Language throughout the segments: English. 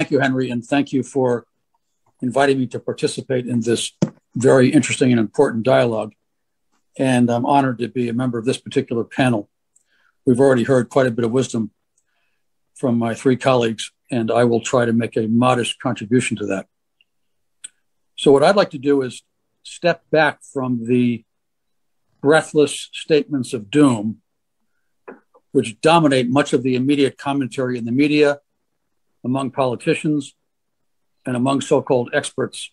thank you, Henry, and thank you for inviting me to participate in this very interesting and important dialogue. And I'm honored to be a member of this particular panel. We've already heard quite a bit of wisdom from my three colleagues, and I will try to make a modest contribution to that. So what I'd like to do is step back from the breathless statements of doom, which dominate much of the immediate commentary in the media, among politicians, and among so-called experts,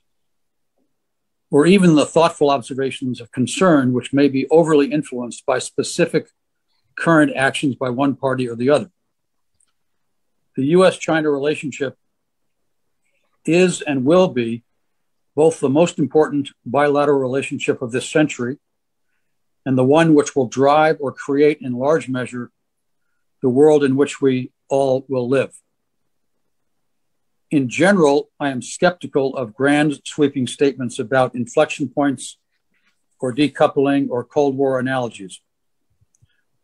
or even the thoughtful observations of concern, which may be overly influenced by specific current actions by one party or the other. The US-China relationship is and will be both the most important bilateral relationship of this century and the one which will drive or create in large measure the world in which we all will live. In general, I am skeptical of grand sweeping statements about inflection points or decoupling or Cold War analogies.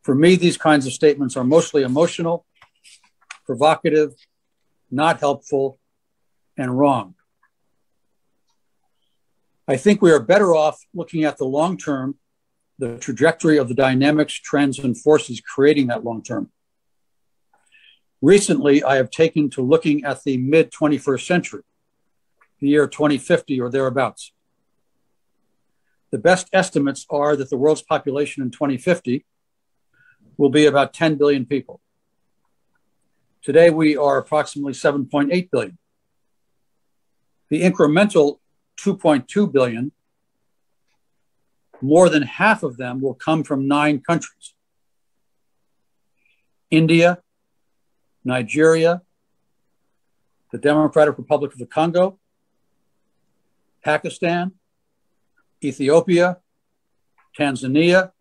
For me, these kinds of statements are mostly emotional, provocative, not helpful, and wrong. I think we are better off looking at the long term, the trajectory of the dynamics, trends, and forces creating that long term. Recently, I have taken to looking at the mid-21st century, the year 2050 or thereabouts. The best estimates are that the world's population in 2050 will be about 10 billion people. Today, we are approximately 7.8 billion. The incremental 2.2 billion, more than half of them will come from 9 countries: India, Nigeria, the Democratic Republic of the Congo, Pakistan, Ethiopia, Tanzania,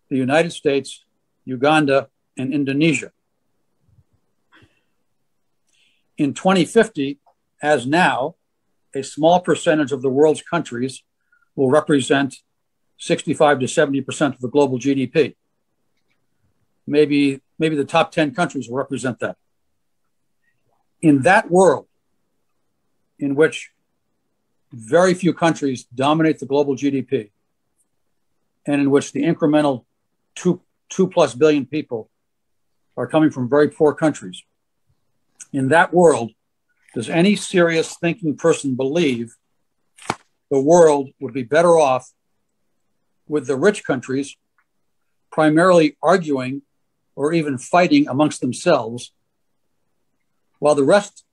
the United States, Uganda, and Indonesia. In 2050, as now, a small percentage of the world's countries will represent 65 to 70% of the global GDP. Maybe the top 10 countries will represent that. In that world, in which very few countries dominate the global GDP, and in which the incremental 2+ billion people are coming from very poor countries, in that world, does any serious thinking person believe the world would be better off with the rich countries primarily arguing or even fighting amongst themselves, while the rest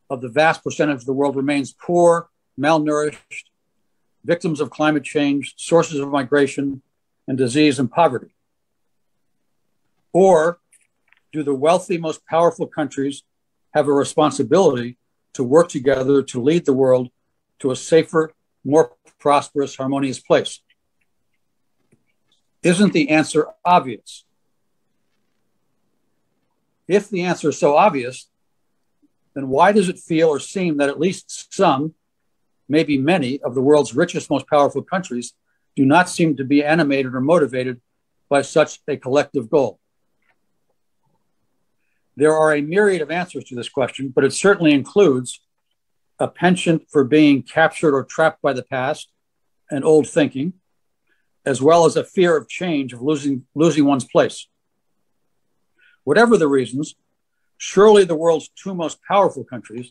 of the vast percentage of the world remains poor, malnourished, victims of climate change, sources of migration, and disease and poverty? Or do the wealthy, most powerful countries have a responsibility to work together to lead the world to a safer, more prosperous, harmonious place? Isn't the answer obvious? If the answer is so obvious, then why does it feel or seem that at least some, maybe many, of the world's richest, most powerful countries do not seem to be animated or motivated by such a collective goal? There are a myriad of answers to this question, but it certainly includes a penchant for being captured or trapped by the past and old thinking, as well as a fear of change, of losing one's place. Whatever the reasons, surely the world's 2 most powerful countries,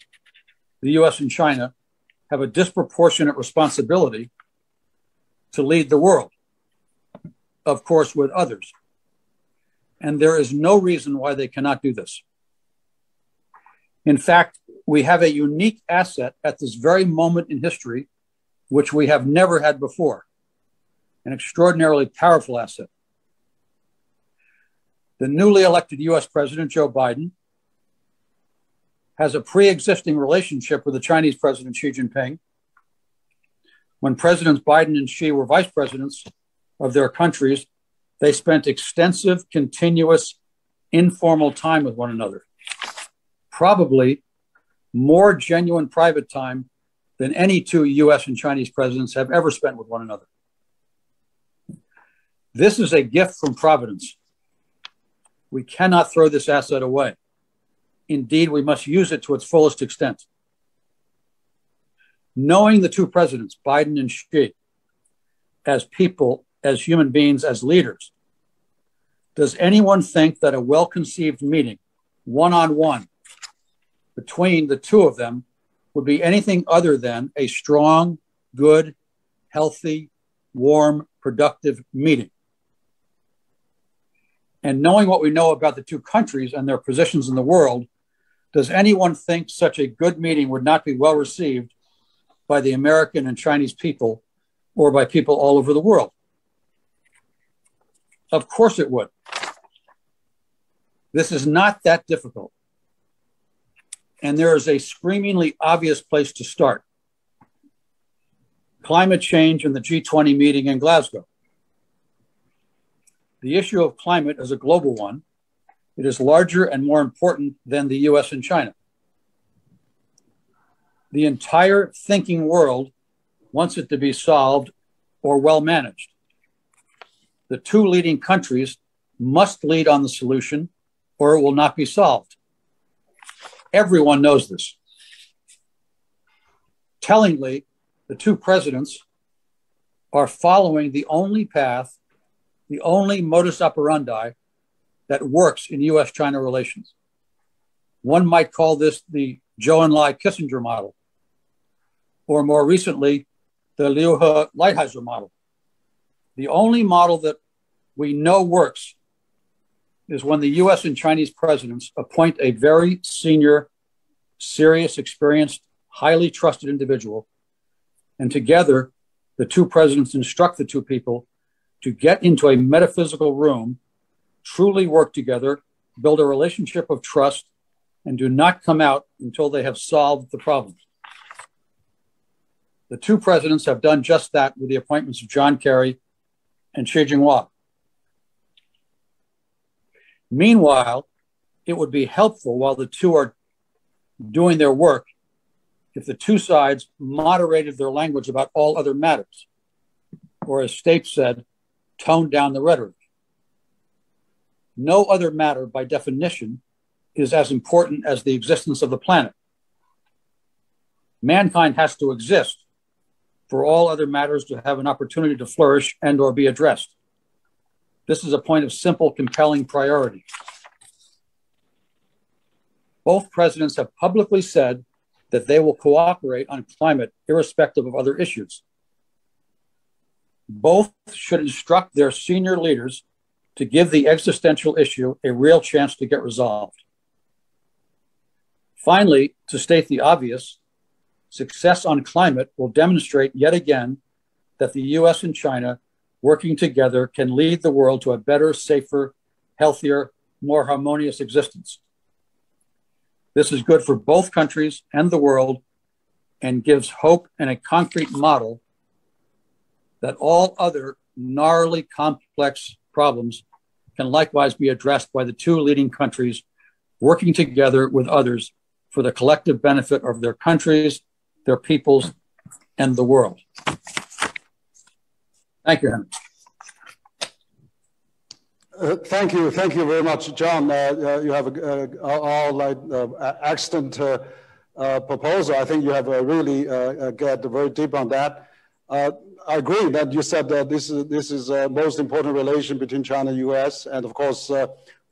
the US and China, have a disproportionate responsibility to lead the world, of course, with others. And there is no reason why they cannot do this. In fact, we have a unique asset at this very moment in history, which we have never had before, an extraordinarily powerful asset. The newly elected US President, Joe Biden, has a pre-existing relationship with the Chinese President, Xi Jinping. When Presidents Biden and Xi were vice presidents of their countries, they spent extensive, continuous, informal time with one another. Probably more genuine private time than any 2 US and Chinese presidents have ever spent with one another. This is a gift from Providence. We cannot throw this asset away. Indeed, we must use it to its fullest extent. Knowing the two presidents, Biden and Xi, as people, as human beings, as leaders, does anyone think that a well-conceived meeting, one-on-one, between the two of them would be anything other than a strong, good, healthy, warm, productive meeting? And knowing what we know about the two countries and their positions in the world, does anyone think such a good meeting would not be well received by the American and Chinese people or by people all over the world? Of course it would. This is not that difficult. And there is a screamingly obvious place to start. Climate change and the G20 meeting in Glasgow. The issue of climate is a global one. It is larger and more important than the US and China. The entire thinking world wants it to be solved or well managed. The two leading countries must lead on the solution or it will not be solved. Everyone knows this. Tellingly, the two presidents are following the only path, the only modus operandi that works in US-China relations. One might call this the Zhou Enlai Kissinger model, or more recently, the Liu He Lighthizer model. The only model that we know works is when the US and Chinese presidents appoint a very senior, serious, experienced, highly trusted individual, and together, the two presidents instruct the two people to get into a metaphysical room, truly work together, build a relationship of trust, and do not come out until they have solved the problem. The two presidents have done just that with the appointments of John Kerry and Xi Jinping. Meanwhile, it would be helpful while the two are doing their work if the two sides moderated their language about all other matters, or as Stape said, toned down the rhetoric. No other matter, by definition, is as important as the existence of the planet. Mankind has to exist for all other matters to have an opportunity to flourish and or be addressed. This is a point of simple, compelling priority. Both presidents have publicly said that they will cooperate on climate irrespective of other issues. Both should instruct their senior leaders to give the existential issue a real chance to get resolved. Finally, to state the obvious, success on climate will demonstrate yet again that the US and China working together can lead the world to a better, safer, healthier, more harmonious existence. This is good for both countries and the world and gives hope and a concrete model that all other gnarly, complex problems can likewise be addressed by the two leading countries working together with others for the collective benefit of their countries, their peoples, and the world. Thank you, Henry. Thank you very much, John. You have excellent proposal. I think you have really get very deep on that. I agree that you said that this is the most important relation between China and US, and of course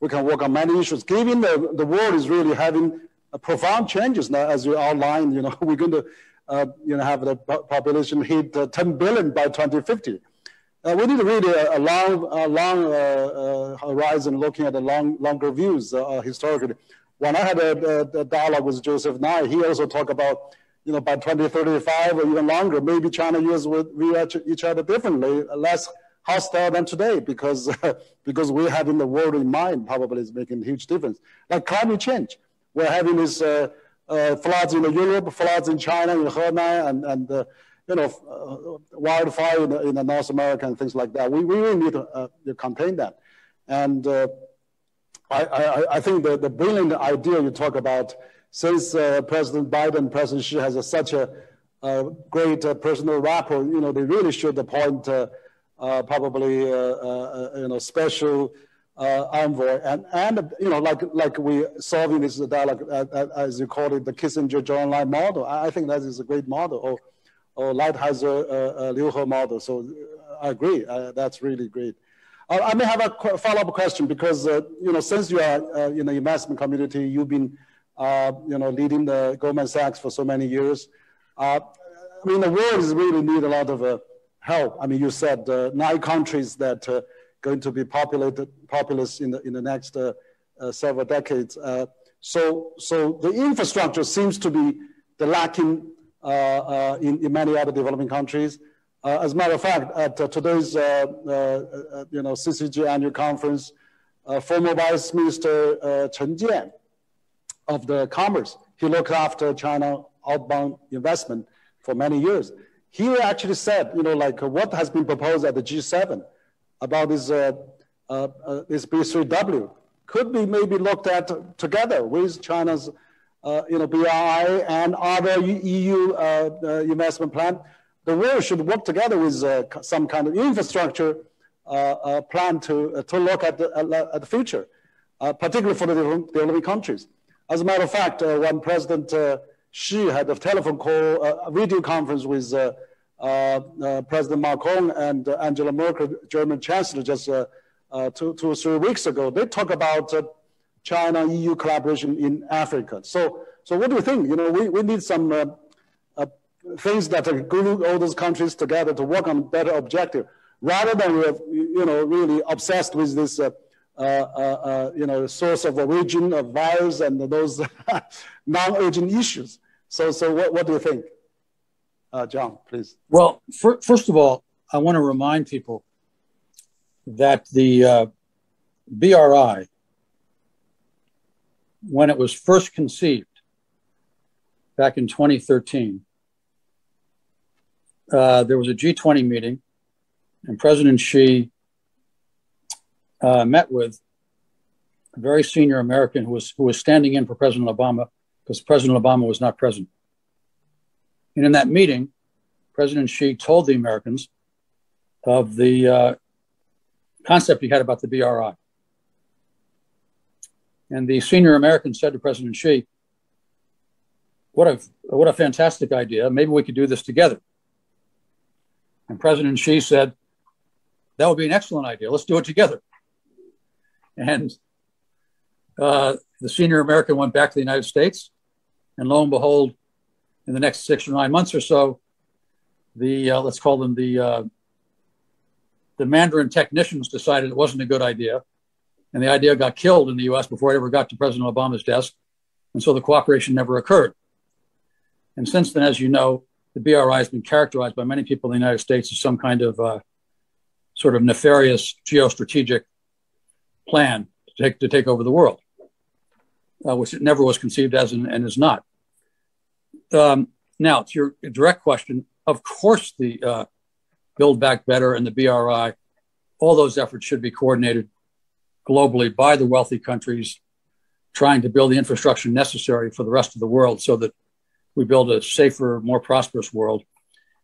we can work on many issues. Given the world is really having profound changes now, as you outlined, we're going to have the population hit 10 billion by 2050. We need really a long horizon, looking at the longer views historically. When I had a dialogue with Joseph Nye, he also talked about, by 2035 or even longer, maybe China and US will view each other differently, less hostile than today, because we're having the world in mind. Probably is making a huge difference. Like climate change, we're having this floods in Europe, floods in China, in Henan, and wildfire in North America and things like that. We really need to contain that. And I think the brilliant idea you talk about, since President Biden, President Xi has such a great personal rapport, they really should appoint probably special envoy, and like we solving this dialogue, as you call it, the Kissinger-Zhou Enlai model. I think that is a great model, or Lighthizer-Liu He model. So I agree. That's really great. I may have a follow-up question because since you are in the investment community, you've been leading the Goldman Sachs for so many years. I mean, the world is really need a lot of help. I mean, you said 9 countries that going to be populous in the next several decades. So the infrastructure seems to be the lacking in many other developing countries. As a matter of fact, at today's CCG annual conference, former Vice Minister Chen Jian of the Commerce, he looked after China outbound investment for many years. He actually said, what has been proposed at the G7 about this B3W could be maybe looked at together with China's BRI and other EU investment plan. The world should work together with some kind of infrastructure plan to look at the future, particularly for the developing countries. As a matter of fact, when President Xi had a telephone call, a video conference with President Macron and Angela Merkel, German Chancellor, just 2 or 3 weeks ago, they talk about China-EU collaboration in Africa. So what do you think? We need some things that glue all those countries together to work on better objective, rather than really obsessed with this source of origin of virus and those non-urgent issues. So what do you think? John, please. Well, first of all, I want to remind people that the BRI, when it was first conceived back in 2013, there was a G20 meeting, and President Xi met with a very senior American who was standing in for President Obama because President Obama was not present. And in that meeting, President Xi told the Americans of the concept he had about the BRI. And the senior American said to President Xi, what a fantastic idea. Maybe we could do this together. And President Xi said, that would be an excellent idea. Let's do it together. And the senior American went back to the United States. And lo and behold, in the next 6 or 9 months or so, let's call them the Mandarin technicians decided it wasn't a good idea. And the idea got killed in the US before it ever got to President Obama's desk. And so the cooperation never occurred. And since then, as you know, the BRI has been characterized by many people in the United States as some kind of sort of nefarious geostrategic plan to take over the world, which it never was conceived as and is not. Now, to your direct question, of course the Build Back Better and the BRI, all those efforts should be coordinated globally by the wealthy countries trying to build the infrastructure necessary for the rest of the world so that we build a safer, more prosperous world.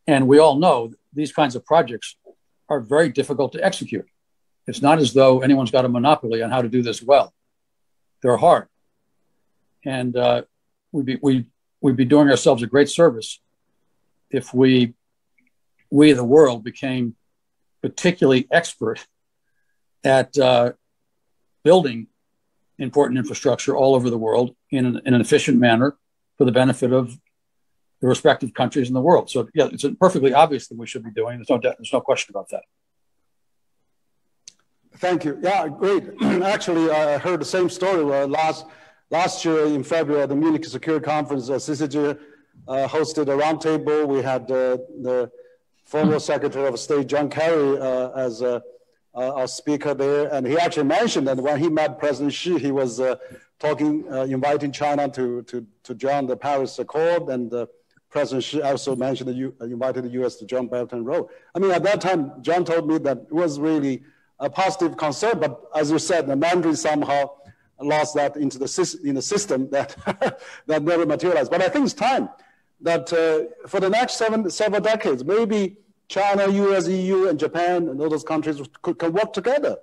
And we all know these kinds of projects are very difficult to execute. It's not as though anyone's got a monopoly on how to do this well. They're hard. And we'd be doing ourselves a great service if we the world, became particularly expert at building important infrastructure all over the world in an efficient manner for the benefit of the respective countries in the world. So yeah, it's a perfectly obvious thing we should be doing. There's no question about that. Thank you. Yeah, great. Actually, I heard the same story last year in February at the Munich Security Conference. CCG hosted a roundtable. We had the former Secretary of State John Kerry as a speaker there, and he actually mentioned that when he met President Xi, he was inviting China to join the Paris Accord, and President Xi also mentioned that invited the U.S. to join Belt and Road. I mean, at that time, John told me that it was really a positive concern, but as you said, the Mandarin somehow lost that in the system that that never materialized. But I think it's time that for the next several decades, maybe China, US, EU, and Japan, and all those countries can work together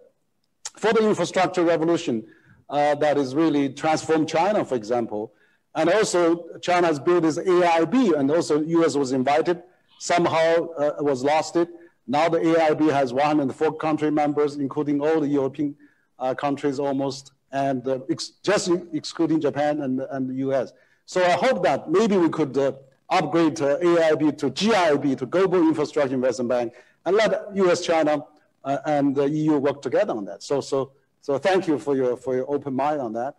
for the infrastructure revolution that is really transformed China, for example. And also China has built this AIB, and also US was invited, somehow was lost it. Now the AIB has 104 country members, including all the European countries almost, and just excluding Japan and the US. So I hope that maybe we could upgrade AIB to GIB, to Global Infrastructure Investment Bank, and let US, China, and the EU work together on that. So thank you for your open mind on that.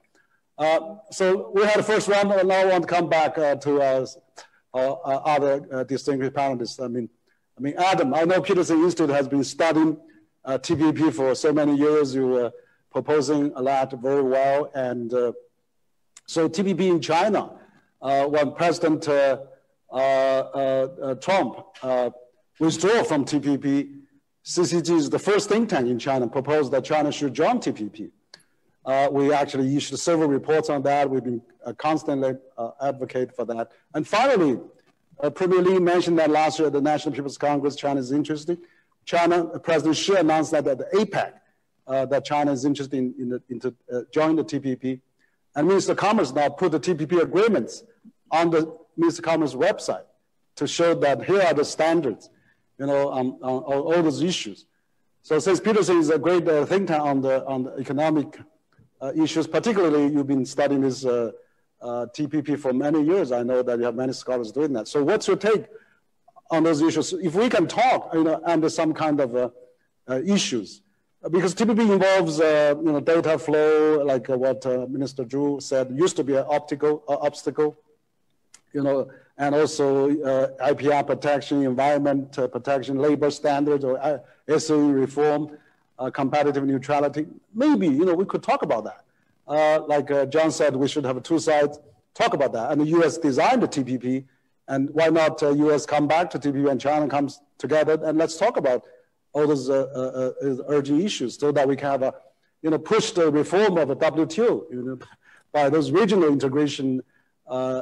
So we had the first round, and now I want to come back to other distinguished panelists. I mean, Adam, I know Peterson Institute has been studying TPP for so many years. You were proposing a lot very well. And so TPP in China, when President Trump withdrew from TPP, CCG is the first think tank in China, proposed that China should join TPP. We actually issued several reports on that. We've been constantly advocate for that. And finally, Premier Li mentioned that last year at the National People's Congress, China is interested. President Xi announced that at the APEC, that China is interested in joining the TPP. And Minister of Commerce now put the TPP agreements on the Minister of Commerce website to show that here are the standards, on all those issues. So since Peterson is a great think tank on the economic issues, particularly you've been studying this TPP for many years. I know that you have many scholars doing that. So what's your take on those issues? If we can talk, under some kind of issues, because TPP involves, data flow, like what Minister Zhu said, used to be an obstacle, and also IPR protection, environment protection, labor standards, or SOE reform, competitive neutrality. Maybe, we could talk about that. Like John said, we should have two sides talk about that. And the US designed the TPP, and why not US come back to TPP and China comes together, and let's talk about all those urgent issues so that we can have push the reform of the WTO, by those regional integration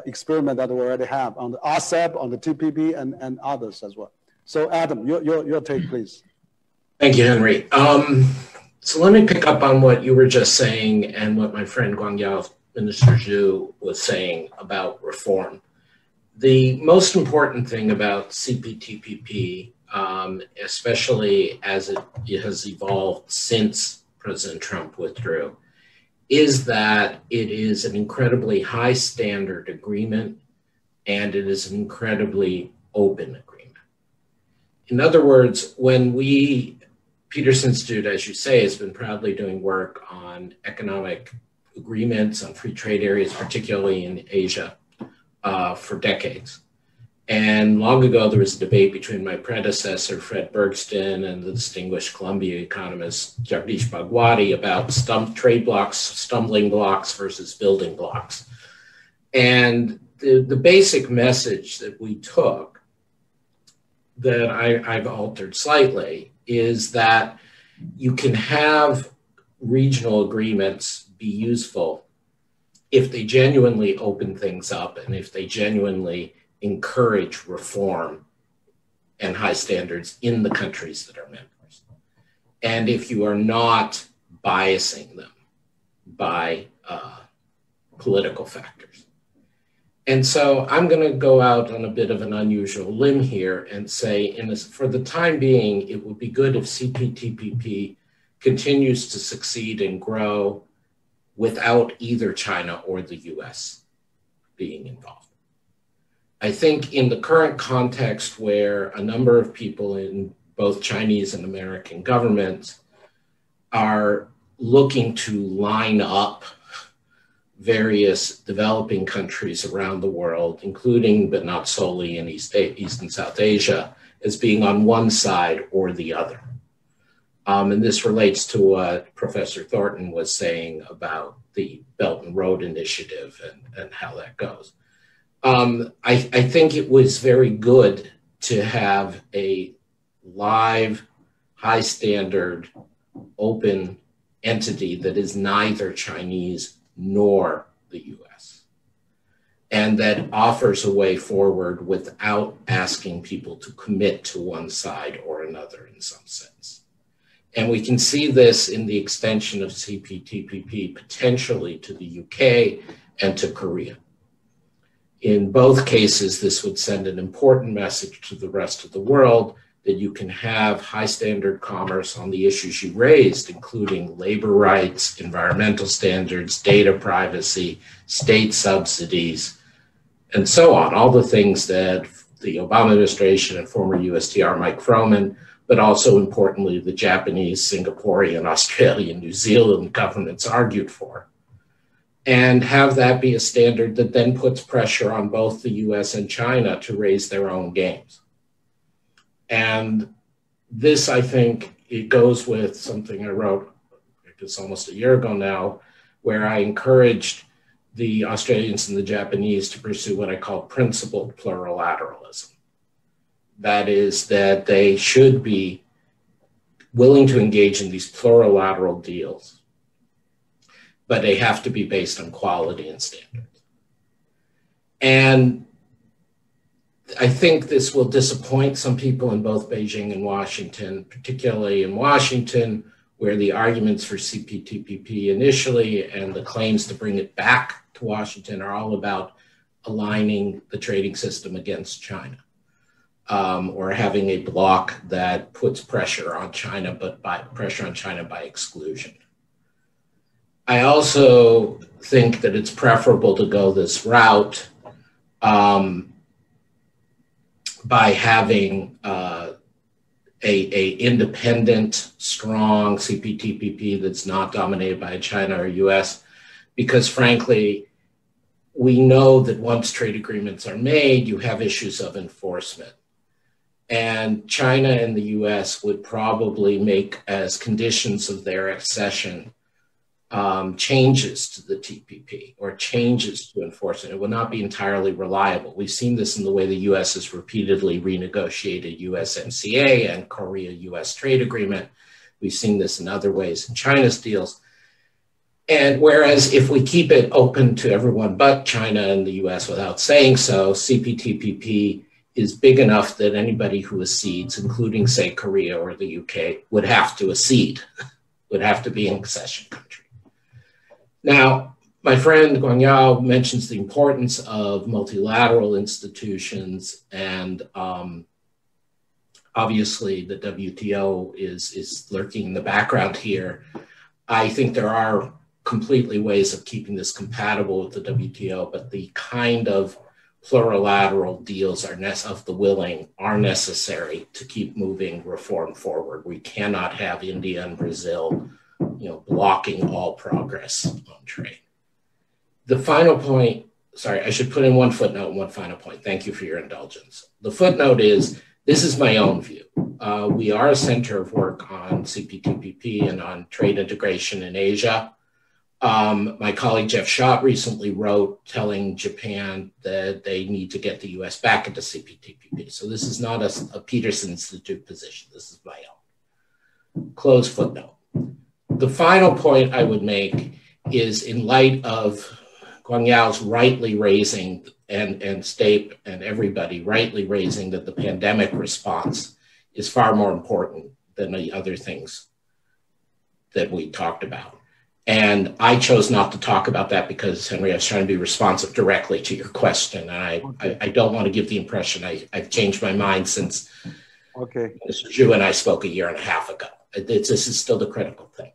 experiment that we already have on the RCEP, on the TPP, and others as well. So Adam, your take, please. Thank you, Henry. So let me pick up on what you were just saying and what my friend Wang Huiyao, Minister Zhu, was saying about reform. The most important thing about CPTPP, especially as it has evolved since President Trump withdrew, is that it is an incredibly high standard agreement, and it is an incredibly open agreement. In other words, when Peterson Institute, as you say, has been proudly doing work on economic agreements on free trade areas, particularly in Asia, for decades. And long ago, there was a debate between my predecessor, Fred Bergston, and the distinguished Columbia economist, Jagdish Bhagwati, about trade blocks, stumbling blocks versus building blocks. And the basic message that we took, that I've altered slightly, is that you can have regional agreements be useful if they genuinely open things up and if they genuinely encourage reform and high standards in the countries that are members. And if you are not biasing them by political factors. And so I'm going to go out on a bit of an unusual limb here and say, for the time being, it would be good if CPTPP continues to succeed and grow without either China or the US being involved. I think in the current context where a number of people in both Chinese and American governments are looking to line up various developing countries around the world, including but not solely in East and South Asia, as being on one side or the other. And this relates to what Professor Thornton was saying about the Belt and Road Initiative and how that goes. I think it was very good to have a live, high standard, open entity that is neither Chinese nor the US, and that offers a way forward without asking people to commit to one side or another in some sense. And we can see this in the extension of CPTPP potentially to the UK and to Korea. In both cases, this would send an important message to the rest of the world that you can have high standard commerce on the issues you raised, including labor rights, environmental standards, data privacy, state subsidies, and so on. All the things that the Obama administration and former USTR Mike Froman, but also importantly, the Japanese, Singaporean, Australian, New Zealand governments argued for. And have that be a standard that then puts pressure on both the US and China to raise their own games. And this, I think, it goes with something I wrote, it's almost a year ago now, where I encouraged the Australians and the Japanese to pursue what I call principled plurilateralism. That is, that they should be willing to engage in these plurilateral deals, but they have to be based on quality and standards. And I think this will disappoint some people in both Beijing and Washington, particularly in Washington, where the arguments for CPTPP initially and the claims to bring it back to Washington are all about aligning the trading system against China, or having a bloc that puts pressure on China, but pressure on China by exclusion. I also think that it's preferable to go this route by having a independent, strong CPTPP that's not dominated by China or US, because frankly, we know that once trade agreements are made, you have issues of enforcement. And China and the US would probably make as conditions of their accession changes to the TPP or changes to enforcement. It will not be entirely reliable. We've seen this in the way the US has repeatedly renegotiated USMCA and Korea-US trade agreement. We've seen this in other ways in China's deals. And whereas if we keep it open to everyone but China and the US without saying so, CPTPP is big enough that anybody who accedes, including say Korea or the UK, would have to accede, would have to be an accession country. Now, my friend Wang Huiyao mentions the importance of multilateral institutions, and obviously the WTO is lurking in the background here. I think there are completely ways of keeping this compatible with the WTO, but the kind of plurilateral deals of the willing are necessary to keep moving reform forward. We cannot have India and Brazil, blocking all progress on trade. The final point, sorry, I should put in one footnote and one final point. Thank you for your indulgence. The footnote is, this is my own view. We are a center of work on CPTPP and on trade integration in Asia. My colleague Jeff Schott recently wrote telling Japan that they need to get the US back into CPTPP. So this is not a Peterson Institute position. This is my own. Close footnote. The final point I would make is, in light of Wang Huiyao's rightly raising and State and everybody rightly raising that the pandemic response is far more important than the other things that we talked about. And I chose not to talk about that because, Henry, I was trying to be responsive directly to your question. And I don't want to give the impression I've changed my mind since Mr. Zhu and I spoke a year and a half ago. This is still the critical thing.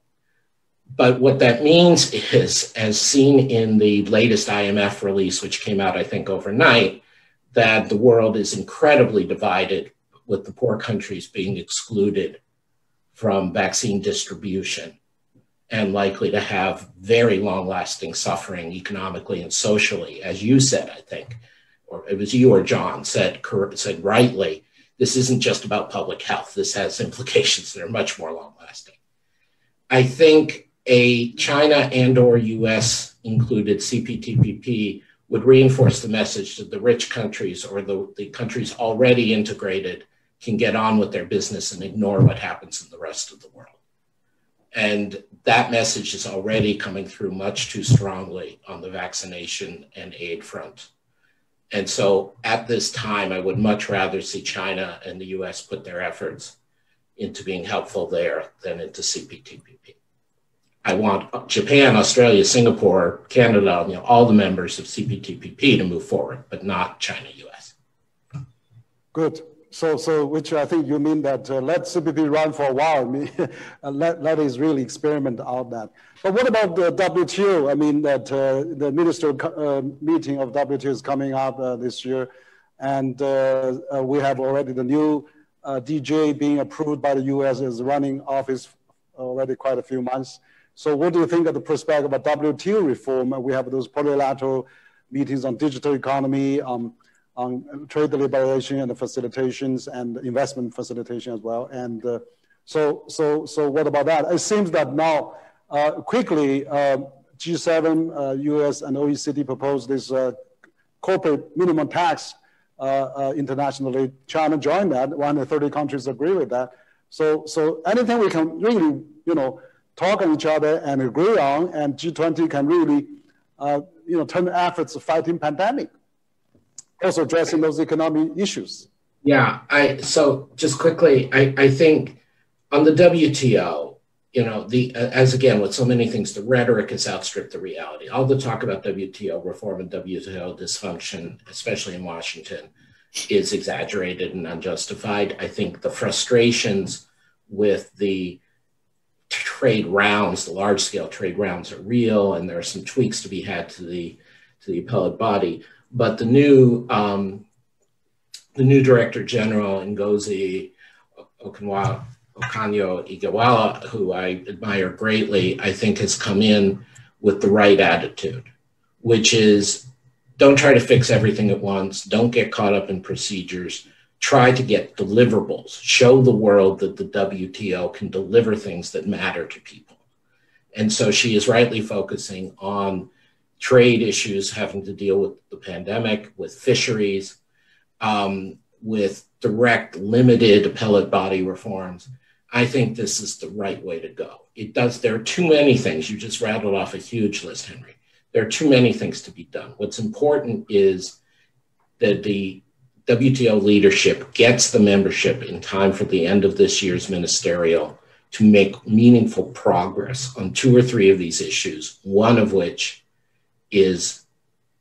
But what that means is, as seen in the latest IMF release, which came out, I think, overnight, that the world is incredibly divided, with the poor countries being excluded from vaccine distribution and likely to have very long-lasting suffering economically and socially. As you said, I think, or it was you or John said rightly, this isn't just about public health. This has implications that are much more long-lasting. I think a China and or US included CPTPP would reinforce the message that the rich countries or the countries already integrated can get on with their business and ignore what happens in the rest of the world. And that message is already coming through much too strongly on the vaccination and aid front. And so at this time, I would much rather see China and the US put their efforts into being helpful there than into CPTPP. I want Japan, Australia, Singapore, Canada, all the members of CPTPP to move forward, but not China, US. Good. So which I think you mean that let CPP run for a while. Let us really experiment out that. But what about the WTO? I mean that the minister meeting of WTO is coming up this year, and we have already the new DJ being approved by the US as running office already quite a few months. So what do you think of the prospect of a WTO reform? We have those multilateral meetings on digital economy, on trade liberation and the facilitations and investment facilitation as well. And so what about that? It seems that now quickly G7, US and OECD proposed this corporate minimum tax internationally. China joined that, 130 countries agree with that. So anything we can really, talk on each other and agree on, and G20 can really, turn efforts to fighting pandemic, also addressing those economic issues. Yeah, so just quickly, I think on the WTO, as again, with so many things, the rhetoric has outstripped the reality. All the talk about WTO reform and WTO dysfunction, especially in Washington, is exaggerated and unjustified. I think the frustrations with the trade rounds, the large-scale trade rounds, are real, and there are some tweaks to be had to the appellate body. But the new Director General, Ngozi Okonjo-Iweala, who I admire greatly, I think has come in with the right attitude, which is don't try to fix everything at once, don't get caught up in procedures, try to get deliverables, show the world that the WTO can deliver things that matter to people. And so she is rightly focusing on trade issues having to deal with the pandemic, with fisheries, with direct, limited appellate body reforms. I think this is the right way to go. There are too many things. You just rattled off a huge list, Henry. There are too many things to be done. What's important is that the WTO leadership gets the membership in time for the end of this year's ministerial to make meaningful progress on 2 or 3 of these issues, one of which is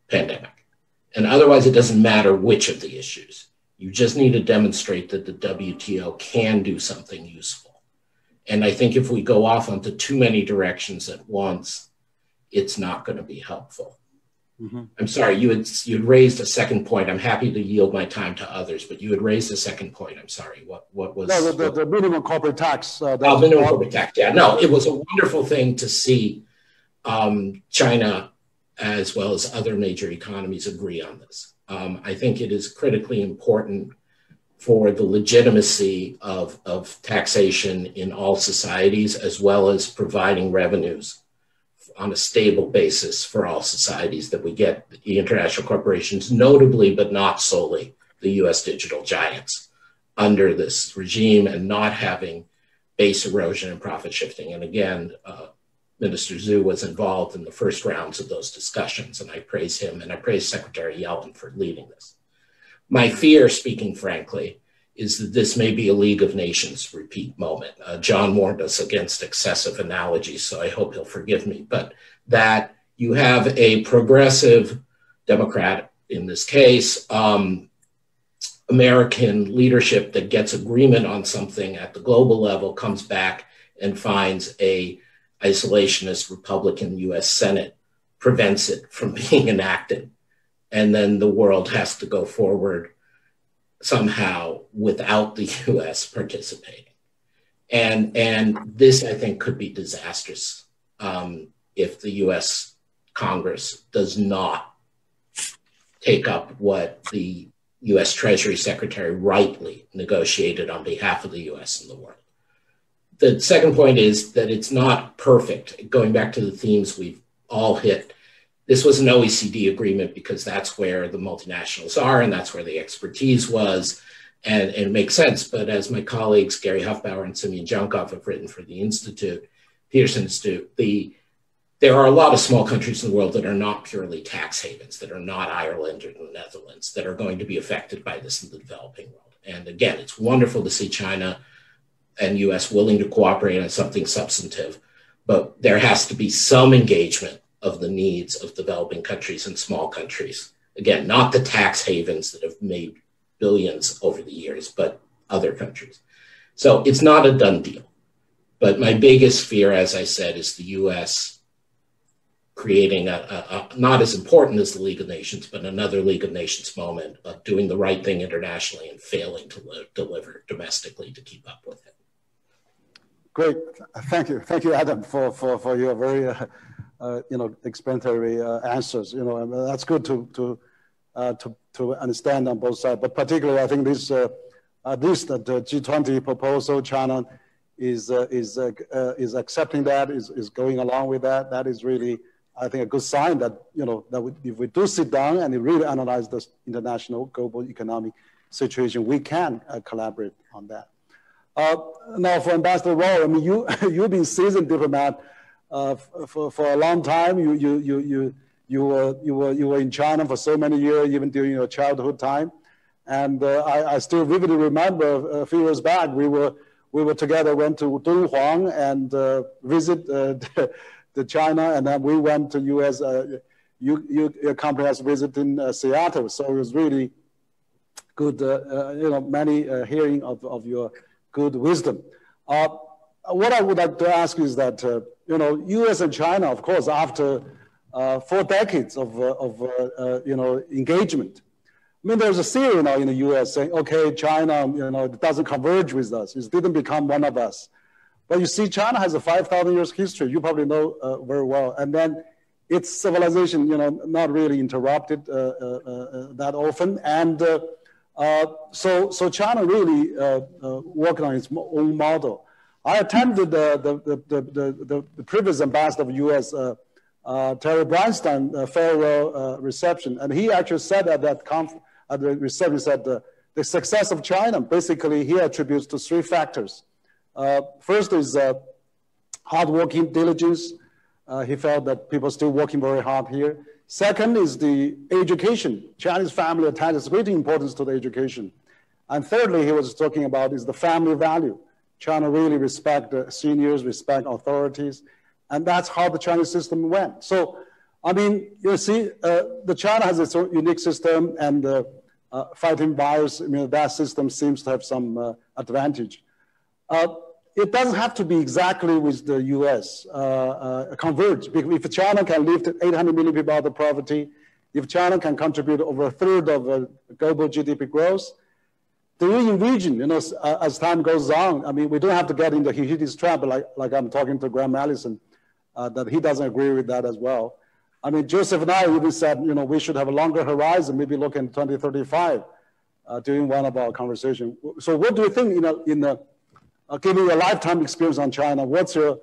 pandemic. And otherwise, it doesn't matter which of the issues. You just need to demonstrate that the WTO can do something useful. And I think if we go off onto too many directions at once, it's not going to be helpful. Mm-hmm. I'm sorry, you'd raised a second point. I'm happy to yield my time to others, but you had raised a second point. I'm sorry. What was the minimum corporate tax? Minimum corporate tax. Yeah, no, it was a wonderful thing to see China as well as other major economies agree on this. I think it is critically important for the legitimacy of taxation in all societies, as well as providing revenues on a stable basis for all societies, that we get the international corporations, notably but not solely the US digital giants, under this regime and not having base erosion and profit shifting. And again, Minister Zhu was involved in the first rounds of those discussions, and I praise him, and I praise Secretary Yellen for leading this. My fear, speaking frankly, is that this may be a League of Nations repeat moment. John warned us against excessive analogies, so I hope he'll forgive me, but that you have a progressive Democrat, in this case, American leadership that gets agreement on something at the global level, comes back and finds a isolationist Republican US Senate prevents it from being enacted. And then the world has to go forward somehow without the US participating. And this, I think, could be disastrous if the US Congress does not take up what the US Treasury Secretary rightly negotiated on behalf of the US and the world. The second point is that it's not perfect. Going back to the themes we've all hit, this was an OECD agreement because that's where the multinationals are and that's where the expertise was, and it makes sense. But as my colleagues Gary Huffbauer and Simeon Junkov have written for the Peterson Institute, there are a lot of small countries in the world that are not purely tax havens, that are not Ireland or the Netherlands, that are going to be affected by this in the developing world. And again, it's wonderful to see China and U.S. willing to cooperate on something substantive, but there has to be some engagement of the needs of developing countries and small countries. Again, not the tax havens that have made billions over the years, but other countries. So it's not a done deal. But my biggest fear, as I said, is the U.S. creating a not as important as the League of Nations, but another League of Nations moment of doing the right thing internationally and failing to deliver domestically to keep up with it. Great, thank you, Adam, for your very explanatory answers. That's good to understand on both sides. But particularly, I think this at least the G20 proposal, China is accepting that, is going along with that. That is really, I think, a good sign that if we do sit down and really analyze this international global economic situation, we can collaborate on that. Now, for Ambassador Rowe, I mean, you've been seasoned diplomat for a long time. You were in China for so many years, even during your childhood time. And I still vividly remember a few years back, we were together, went to Dunhuang and visit the China, and then we went to U.S. Your company has visited in Seattle, so it was really good. Many hearing of your good wisdom. What I would like to ask is that U.S. and China, of course, after 4 decades of engagement. I mean, there's a theory now in the U.S. saying, okay, China, it doesn't converge with us. It didn't become one of us. But you see, China has a 5,000 years history. You probably know very well. And then its civilization, not really interrupted that often. And so China really working on its own model. I attended the previous ambassador of U.S., Terry Branstad, farewell reception, and he actually said at the reception, said the success of China, basically he attributes to 3 factors. First is hardworking diligence. He felt that people are still working very hard here. Second is the education. Chinese family attaches great importance to the education. And thirdly, he was talking about is the family value. China really respect seniors, respect authorities. And that's how the Chinese system went. So, I mean, you see, the China has its own unique system, and fighting virus, that system seems to have some advantage. It doesn't have to be exactly with the US converge. If China can lift 800 million people out of poverty, if China can contribute over 1/3 of global GDP growth, the region, as time goes on, I mean, we don't have to get into Hide's trap, like I'm talking to Graham Allison, that he doesn't agree with that as well. I mean, Joseph and I even said, we should have a longer horizon, maybe look in 2035 during one of our conversations. So what do you think, given your lifetime experience on China, what's your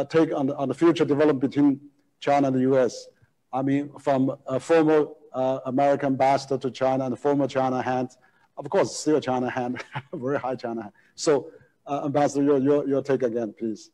take on the future development between China and the US? I mean, from a former American ambassador to China and a former China hand, of course, still a China hand, very high China hand. So, Ambassador, your take again, please.